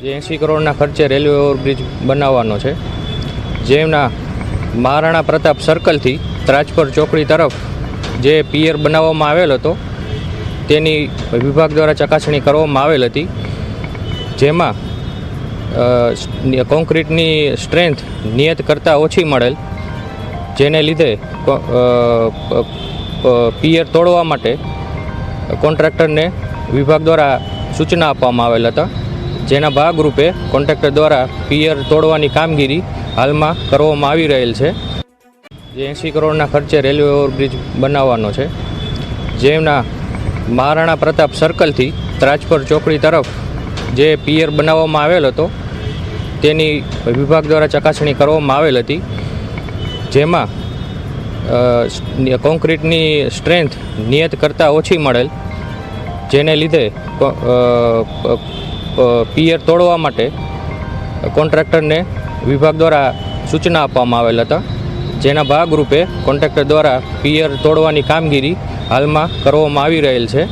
જે 80 કરોડના ખર્ચે રેલવે ઓવરબ્રિજ બનાવવાનો છે, જેમના મહારાણા પ્રતાપ સર્કલથી ત્રાજપર ચોકડી તરફ જે પિયર બનાવવામાં આવેલ હતો તેની વિભાગ દ્વારા ચકાસણી કરવામાં આવેલ હતી, જેમાં કોન્ક્રીટની સ્ટ્રેન્થ નિયત કરતાં ઓછી મળેલ, જેને લીધે પિયર તોડવા માટે કોન્ટ્રાક્ટરને વિભાગ દ્વારા સૂચના આપવામાં આવેલ હતા, જેના ભાગરૂપે કોન્ટ્રાક્ટર દ્વારા પિયર તોડવાની કામગીરી હાલમાં કરવામાં આવી રહેલ છે. જે 80 કરોડના ખર્ચે રેલવે ઓવરબ્રિજ બનાવવાનો છે, જેમના મહારાણા પ્રતાપ સર્કલથી ત્રાજપર ચોકડી તરફ જે પિયર બનાવવામાં આવેલ હતો તેની વિભાગ દ્વારા ચકાસણી કરવામાં આવેલ હતી, જેમાં કોન્ક્રીટની સ્ટ્રેન્થ નિયત કરતાં ઓછી મળેલ, જેને લીધે પિયર તોડવા માટે કોન્ટ્રાક્ટરને વિભાગ દ્વારા સૂચના આપવામાં આવેલ હતા, જેના ભાગરૂપે કોન્ટ્રાક્ટર દ્વારા પિયર તોડવાની કામગીરી હાલમાં કરવામાં આવી રહેલ છે.